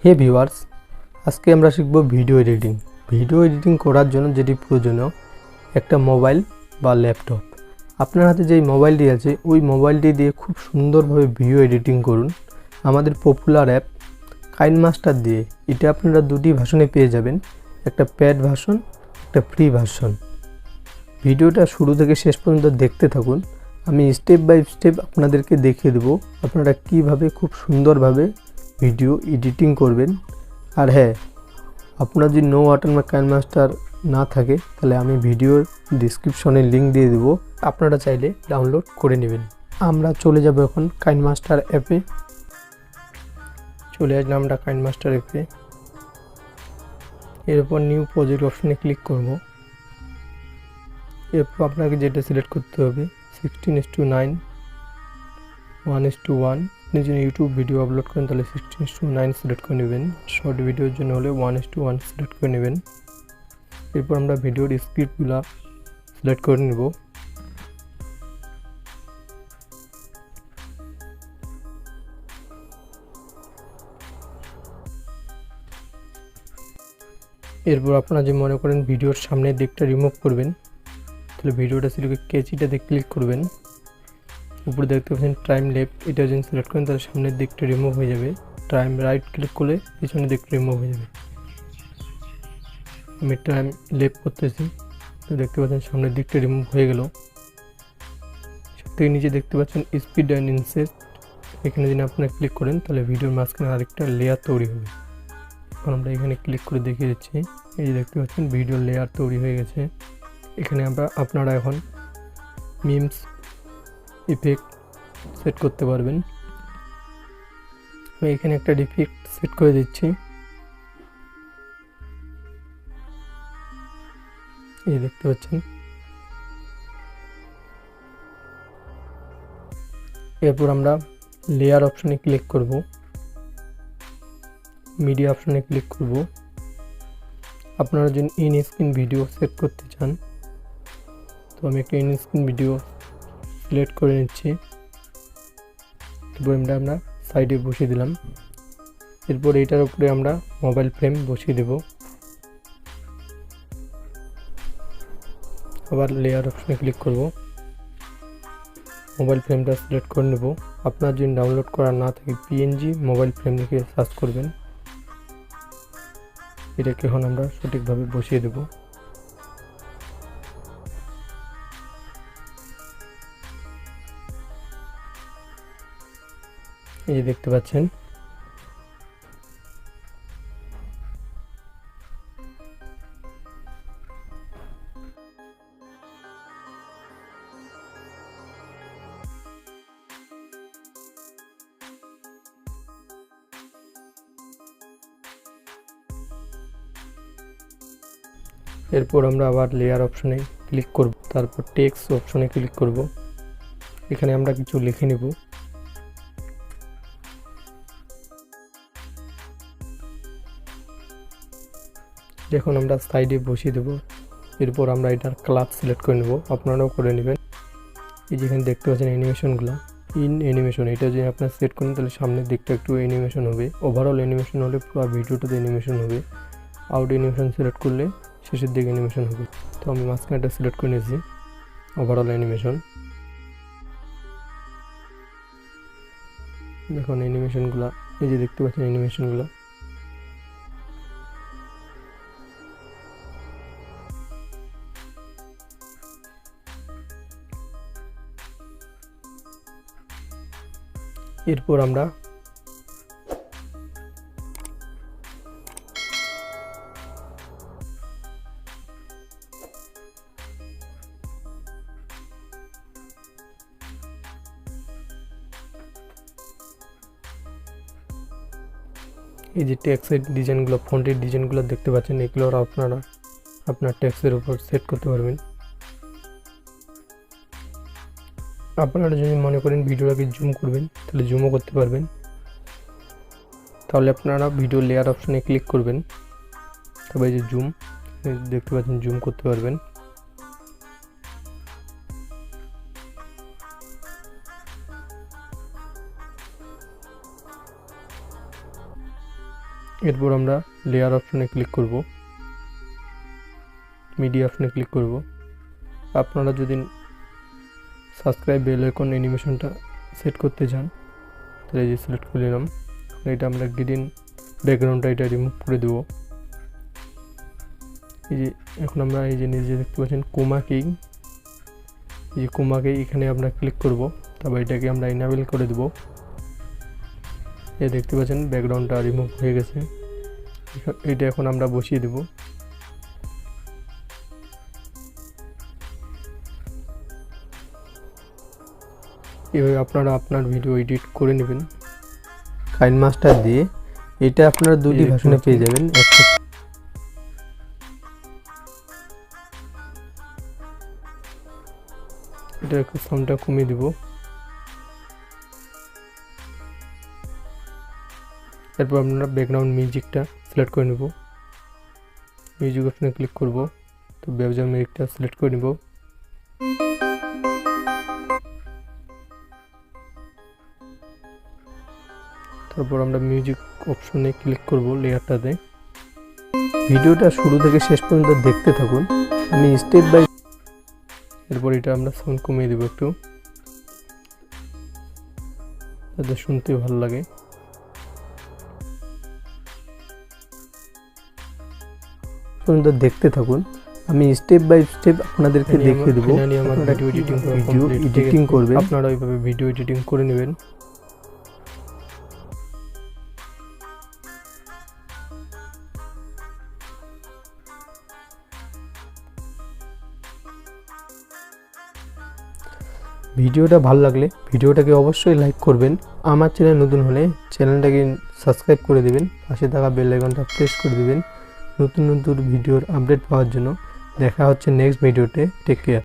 হে viewers, আজকে আমরা শিখব ভিডিও এডিটিং। ভিডিও এডিটিং করার জন্য যেটি প্রয়োজনীয় একটা মোবাইল বা ল্যাপটপ। আপনার হাতে যেই মোবাইলটি আছে ওই মোবাইলটি দিয়ে খুব সুন্দরভাবে ভিডিও এডিটিং করুন আমাদের পপুলার অ্যাপ কাইনমাস্টার দিয়ে। এটা আপনারা দুটি ভার্সনে পেয়ে যাবেন, একটা পেড ভার্সন, একটা ফ্রি ভার্সন। ভিডিওটা শুরু থেকে শেষ পর্যন্ত দেখতে থাকুন। আমি স্টেপ বাই স্টেপ আপনাদেরকে দেখিয়ে দেব আপনারা কিভাবে খুব সুন্দরভাবে ভিডিও এডিটিং করবেন। আর হ্যাঁ, আপনার যদি নো ওয়াটারমার্ক কাইনমাস্টার না থাকে তাহলে আমি ভিডিওর ডিসক্রিপশনে লিঙ্ক দিয়ে দেবো, আপনারা চাইলে ডাউনলোড করে নেবেন। আমরা চলে যাব এখন কাইনমাস্টার অ্যাপে। চলে আসলাম আমরা কাইনমাস্টার অ্যাপে। এরপর নিউ প্রজেক্ট অপশনে ক্লিক করব। এরপর আপনাকে যেটা সিলেক্ট করতে হবে 16:9 1:1। আপনি যদি ইউটিউব ভিডিও আপলোড করেন তাহলে 16:9 সিলেক্ট করে নেবেন। শর্ট ভিডিওর জন্য হলে 1:1 সিলেক্ট করে নেবেন। এরপর আমরা ভিডিওর স্ক্রিপ্টগুলো সিলেক্ট করে নেব। এরপর আপনারা যে মনে করেন ভিডিওর সামনের দিকটা রিমুভ করবেন তাহলে ভিডিওটা সিলেক্ট কেচিটাতে ক্লিক করবেন। উপরে দেখতে পাচ্ছেন টাইম লেফট, এটা যদি সিলেক্ট করেন তাহলে সামনের দিকটা রিমুভ হয়ে যাবে। টাইম রাইট ক্লিক করলে পিছনের দিকটা রিমুভ হয়ে যাবে। আমি টাইম লেফট করতেছি, তো দেখতে পাচ্ছেন সামনের দিকটা রিমুভ হয়ে গেল। সব থেকে নিচে দেখতে পাচ্ছেন স্পিড অ্যান্ড ইনসেট, এখানে যদি আপনারা ক্লিক করেন তাহলে ভিডিওর মাঝখানে আরেকটা লেয়ার তৈরি হবে। এখন আমরা এখানে ক্লিক করে দেখিয়ে দিচ্ছি। এই যে দেখতে পাচ্ছেন ভিডিও লেয়ার তৈরি হয়ে গেছে। এখানে আপনারা এখন মিমস ইফেক্ট সেট করতে পারবেন। আমি এখানে একটা ইফেক্ট সেট করে দিচ্ছি। এই দেখতে পাচ্ছেন। এরপর আমরা লেয়ার অপশনে ক্লিক করব, মিডিয়া অপশনে ক্লিক করব। আপনারা যদি ইন স্ক্রিন ভিডিও সেট করতে চান তো আমি একটা ইন স্ক্রিন ভিডিও সিলেক্ট করে নিচ্ছি। এরপর আমরা সাইডে বসিয়ে দিলাম। এরপর এটার উপরে আমরা মোবাইল ফ্রেম বসিয়ে দেব। আবার লেয়ার অপশনে ক্লিক করব, মোবাইল ফ্রেমটা সিলেক্ট করে নেব। আপনার যদি ডাউনলোড করা না থাকে পিএনজি মোবাইল ফ্রেম লিখে সার্চ করবেন। এটাকে এখন আমরা সঠিকভাবে বসিয়ে দেব। এই যে দেখতে পাচ্ছেন। এরপর আমরা আবার লেয়ার অপশনে ক্লিক করব, তারপর টেক্সট অপশনে ক্লিক করব। এখানে আমরা কিছু লিখে নেব। এখন আমরা সাইডে বসিয়ে দেব। এরপর আমরা এটার ক্লাস সিলেক্ট করে নেব, আপনারাও করে নেবেন। এই যেখানে দেখতে পাচ্ছেন অ্যানিমেশনগুলো, ইন অ্যানিমেশন, এটা যদি আপনার সেট করেন তাহলে সামনের দিকটা একটু অ্যানিমেশন হবে, ওভারঅল অ্যানিমেশন হলে পুরো ভিডিওটাতে অ্যানিমেশন হবে। আউট অ্যানিমেশন সিলেক্ট করলে শেষের দিকে অ্যানিমেশন হবে। তো আমি মাঝখানেটা সিলেক্ট করে নিয়েছি ওভারঅল অ্যানিমেশন। দেখুন অ্যানিমেশনগুলো, এই যে দেখতে পাচ্ছেন অ্যানিমেশনগুলো। এরপর আমরা এই যে টেক্সটের ডিজাইনগুলো, ফন্টের ডিজাইনগুলো দেখতে পাচ্ছেন, এগুলো আপনারা আপনার টেক্সটের উপর সেট করতে পারবেন। আপনারা যদি মনে করেন ভিডিওটাকে জুম করবেন তাহলে জুমও করতে পারবেন। তাহলে আপনারা ভিডিও লেয়ার অপশনে ক্লিক করবেন, তবে এই যে জুম দেখতে পাচ্ছেন, জুম করতে পারবেন। এরপর আমরা লেয়ার অপশনে ক্লিক করব, মিডিয়া অপশনে ক্লিক করব। আপনারা যদি সাবস্ক্রাইব বেল আইকন অ্যানিমেশনটা সেট করতে চান তাহলে এই যে সিলেক্ট করে নিলাম। এটা আমরা গ্রিন ব্যাকগ্রাউন্ডটা এটা রিমুভ করে দেবো। এই যে এখন আমরা এই যে নিজে দেখতে পাচ্ছেন কোমাকেই, এই যে কোমাকে এখানে আমরা ক্লিক করব, তারপর এটাকে আমরা ইনেবল করে দেবো। এই দেখতে পাচ্ছেন ব্যাকগ্রাউন্ডটা রিমুভ হয়ে গেছে। এটা এখন আমরা বসিয়ে দেব। এভাবে আপনারা আপনার ভিডিও এডিট করে নেবেন কাইনমাস্টার দিয়ে। এটা আপনারা দুটি ভার্সনে পেয়ে যাবেন। এটা একটু সাউন্ডটা কমিয়ে দিব। এরপর আপনারা ব্যাকগ্রাউন্ড মিউজিকটা সিলেক্ট করে নেব, মিউজিক অপশনে ক্লিক করব, তো ব্যাকগ্রাউন্ড মিউজিকটা সিলেক্ট করে নেব। তারপর আমরা মিউজিক অপশনে ক্লিক করব লেয়ারটাতে। ভিডিওটা শুরু থেকে শেষ পর্যন্ত দেখতে থাকুন, আমি স্টেপ বাই। এরপর এটা আমরা সাউন্ড কমিয়ে দেব একটু, যাতে শুনতে ভালো লাগে। পর্যন্ত দেখতে থাকুন, আমি স্টেপ বাই স্টেপ আপনাদেরকে দেখিয়ে দেবো। আপনারা ভিডিও এডিটিং করবেন, আপনারা ওইভাবে ভিডিও এডিটিং করে নেবেন। ভিডিওটা ভালো লাগলে ভিডিওটাকে অবশ্যই লাইক করবেন। আমার চ্যানেল নতুন হলে চ্যানেলটাকে সাবস্ক্রাইব করে দেবেন, পাশে থাকা বেল আইকনটা প্রেস করে দেবেন নতুন নতুন ভিডিওর আপডেট পাওয়ার জন্য। দেখা হচ্ছে নেক্সট ভিডিওতে। Take care.